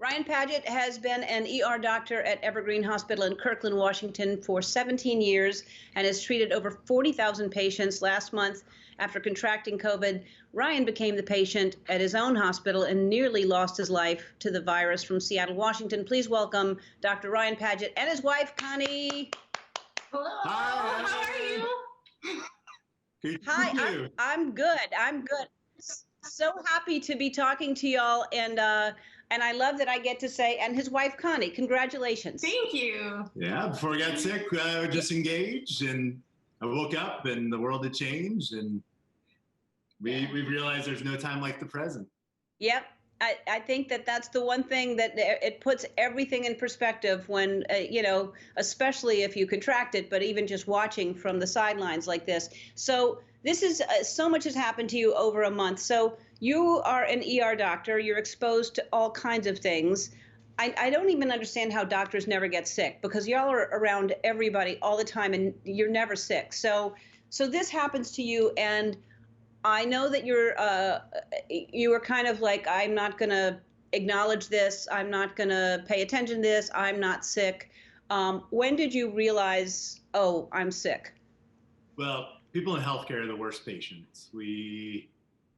Ryan Padgett has been an ER doctor at Evergreen Hospital in Kirkland, Washington for 17 years and has treated over 40,000 patients. Last month, after contracting COVID, Ryan became the patient at his own hospital and nearly lost his life to the virus. From Seattle, Washington, please welcome Dr. Ryan Padgett and his wife, Connie. Hello. Hi. How are you? Good to Hi, meet you. I'm good. I'm good. So happy to be talking to y'all, and I love that I get to say, and his wife Connie, congratulations. Thank you. Yeah, before I got sick, I was just engaged, and I woke up, and the world had changed, and we realized there's no time like the present. Yep. I think that that's the one thing that it puts everything in perspective when, especially if you contract it, but even just watching from the sidelines like this. So this is so much has happened to you over a month. So you are an ER doctor. You're exposed to all kinds of things. I don't even understand how doctors never get sick, because y'all are around everybody all the time and you're never sick. So this happens to you, and I know that you were kind of like, I'm not going to acknowledge this. I'm not going to pay attention to this. I'm not sick. When did you realize, oh, I'm sick? Well, people in healthcare are the worst patients.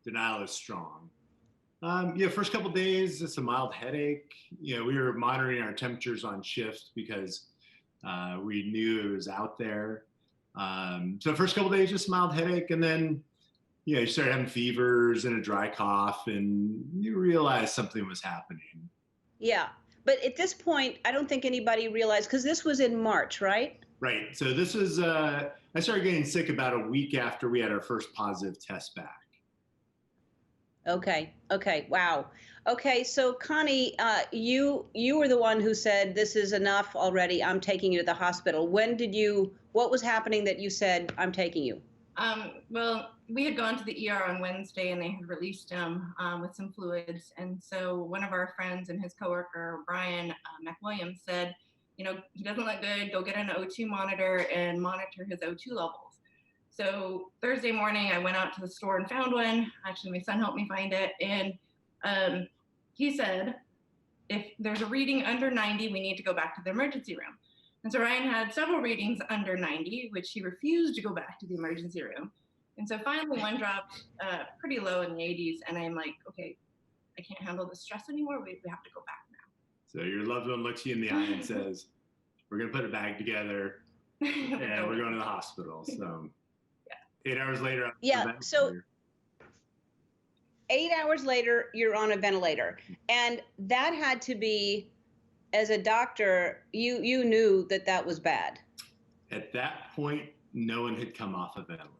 Denial is strong. First couple of days, just a mild headache. We were monitoring our temperatures on shift because we knew it was out there. So first couple of days, just mild headache, and then you started having fevers and a dry cough, and you realized something was happening. Yeah. But at this point, I don't think anybody realized, because this was in March, right? Right. So this was, I started getting sick about a week after we had our first positive test back. Okay. Wow. Okay. So Connie, you were the one who said, this is enough already. I'm taking you to the hospital. What was happening that you said, I'm taking you? Well, we had gone to the ER on Wednesday, and they had released him with some fluids. And so one of our friends and his coworker, Brian McWilliams, said, he doesn't look good. Go get an O2 monitor and monitor his O2 levels. So Thursday morning, I went out to the store and found one. Actually, my son helped me find it. And he said, if there's a reading under 90, we need to go back to the emergency room. And so Ryan had several readings under 90, which he refused to go back to the emergency room. And so finally one dropped pretty low in the 80s. And I'm like, okay, I can't handle the stress anymore. We have to go back now. So your loved one looks you in the eye and says, we're going to put a bag together and we're going to the hospital. So 8 hours later. Yeah. So 8 hours later, you're on a ventilator. And that had to be, as a doctor, you knew that was bad. At that point, no one had come off a ventilator.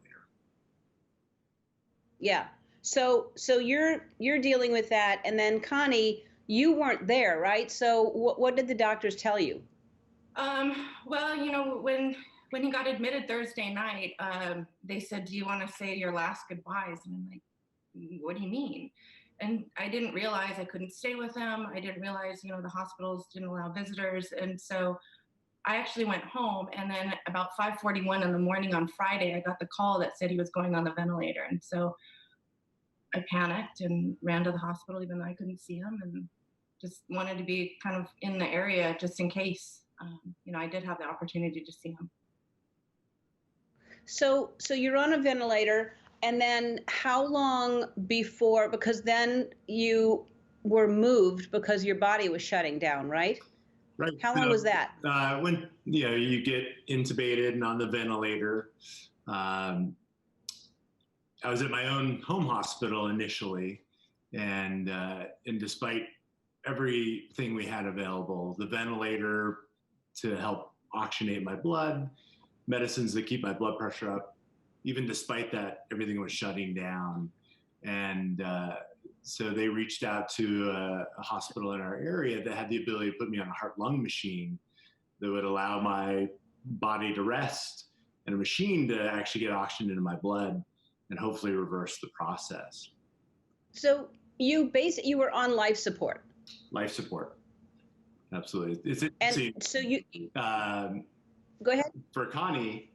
Yeah. So you're dealing with that, and then Connie, you weren't there, right? So what did the doctors tell you? Well, when he got admitted Thursday night, they said, "Do you want to say your last goodbyes?" And I'm like, "What do you mean?" And I didn't realize I couldn't stay with him. I didn't realize, the hospitals didn't allow visitors. And so I actually went home, and then about 5:41 in the morning on Friday, I got the call that said he was going on the ventilator. And so I panicked and ran to the hospital, even though I couldn't see him, and just wanted to be kind of in the area just in case, I did have the opportunity to see him. So you're on a ventilator. And then how long before, because then you were moved because your body was shutting down, right? Right. How long was that? When you get intubated and on the ventilator, I was at my own home hospital initially, and despite everything we had available, the ventilator to help oxygenate my blood, medicines that keep my blood pressure up, even despite that, everything was shutting down. And so they reached out to a hospital in our area that had the ability to put me on a heart-lung machine that would allow my body to rest, and a machine to actually get oxygen into my blood and hopefully reverse the process. So you were on life support. Life support. Absolutely. It's and so you go ahead. For Connie,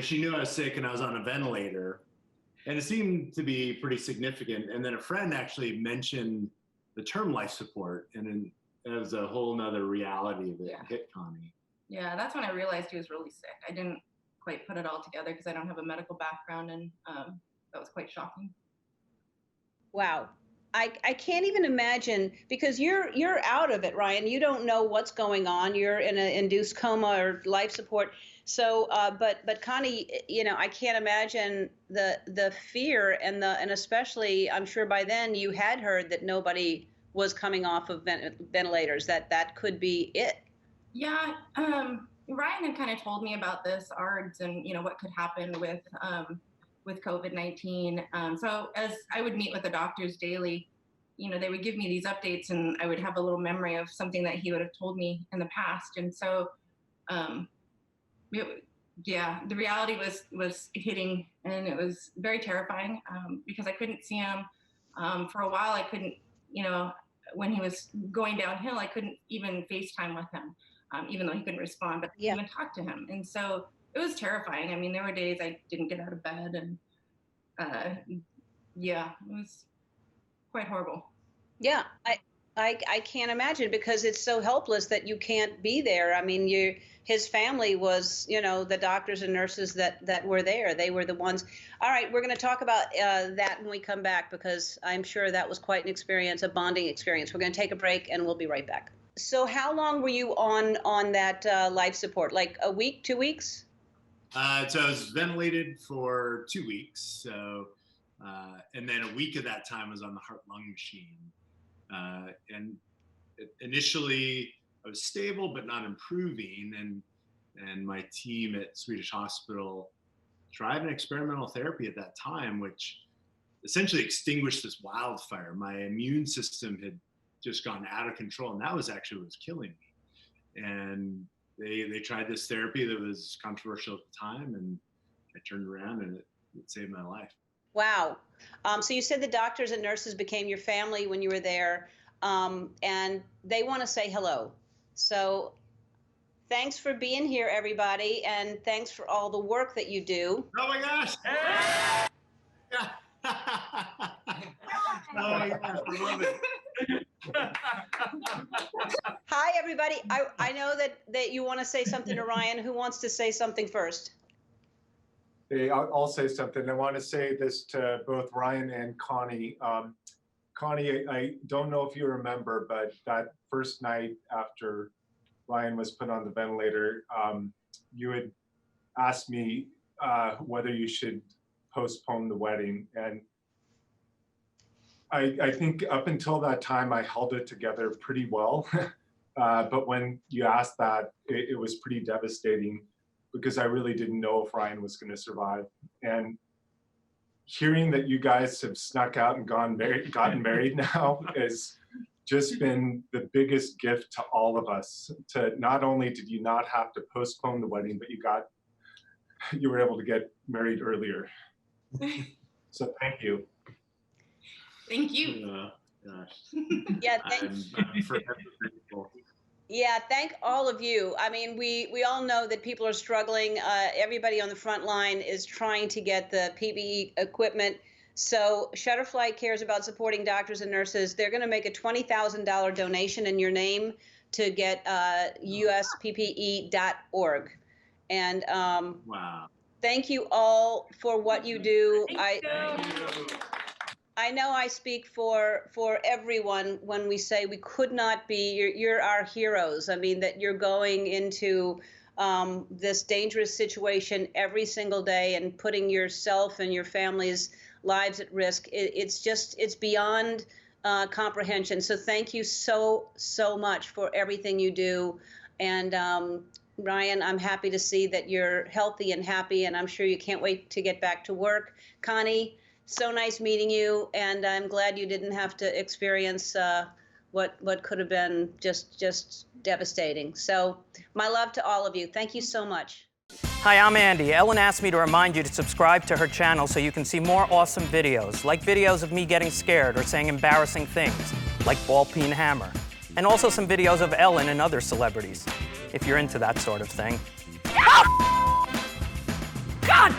she knew I was sick and I was on a ventilator, and it seemed to be pretty significant. And then a friend actually mentioned the term life support, and I was a whole nother reality that Yeah. hit Connie. Yeah, that's when I realized he was really sick. I didn't quite put it all together because I don't have a medical background, and that was quite shocking. Wow. I can't even imagine, because you're out of it, Ryan. You don't know what's going on. You're in an induced coma or life support. So, but Connie, I can't imagine the fear and especially, I'm sure by then you had heard that nobody was coming off of ventilators. That could be it. Yeah, Ryan had kind of told me about this ARDS and what could happen with COVID-19. So as I would meet with the doctors daily, they would give me these updates, and I would have a little memory of something that he would have told me in the past. And so, the reality was hitting, and it was very terrifying because I couldn't see him for a while. I couldn't, when he was going downhill, I couldn't even FaceTime with him, even though he couldn't respond, but I couldn't even talk to him. And so it was terrifying. I mean, there were days I didn't get out of bed, and it was quite horrible. Yeah, I can't imagine, because it's so helpless that you can't be there. I mean, his family was, the doctors and nurses that were there. They were the ones. All right, we're going to talk about that when we come back, because I'm sure that was quite an experience, a bonding experience. We're going to take a break, and we'll be right back. So how long were you on that life support? Like a week, 2 weeks? So I was ventilated for 2 weeks. So, and then a week of that time was on the heart-lung machine. And initially I was stable but not improving, and my team at Swedish Hospital tried an experimental therapy at that time, which essentially extinguished this wildfire. My immune system had just gone out of control, and that was actually what was killing me. And they tried this therapy that was controversial at the time, and I turned around, and it saved my life. Wow. So you said the doctors and nurses became your family when you were there, and they want to say hello. So thanks for being here, everybody, and thanks for all the work that you do. Oh my gosh! Hey! Oh my gosh, I love it. Hi, everybody. I know that you want to say something to Ryan. Who wants to say something first? Hey, I'll say something. I want to say this to both Ryan and Connie. Connie, I don't know if you remember, but that first night after Ryan was put on the ventilator, you had asked me whether you should postpone the wedding. And I think up until that time, I held it together pretty well. But when you asked that, it was pretty devastating, because I really didn't know if Ryan was going to survive. And hearing that you guys have snuck out and gotten married now has just been the biggest gift to all of us. To not only did you not have to postpone the wedding, but you were able to get married earlier. So thank you. Thank you. Gosh. Yeah, I'm forever grateful. Yeah, thank all of you. I mean, we all know that people are struggling. Everybody on the front line is trying to get the PPE equipment. So Shutterfly cares about supporting doctors and nurses. They're going to make a $20,000 donation in your name to get usppe.org. And Wow. thank you all for what you do. Thank you. I know I speak for everyone when we say we could not be, you're our heroes. I mean, that you're going into this dangerous situation every single day and putting yourself and your family's lives at risk. It's beyond comprehension. So thank you so much for everything you do. And Ryan, I'm happy to see that you're healthy and happy, and I'm sure you can't wait to get back to work. Connie, so nice meeting you, and I'm glad you didn't have to experience what could have been just devastating. So my love to all of you. Thank you so much. Hi, I'm Andy. Ellen asked me to remind you to subscribe to her channel so you can see more awesome videos, like videos of me getting scared or saying embarrassing things, like ball peen hammer, and also some videos of Ellen and other celebrities, if you're into that sort of thing. God!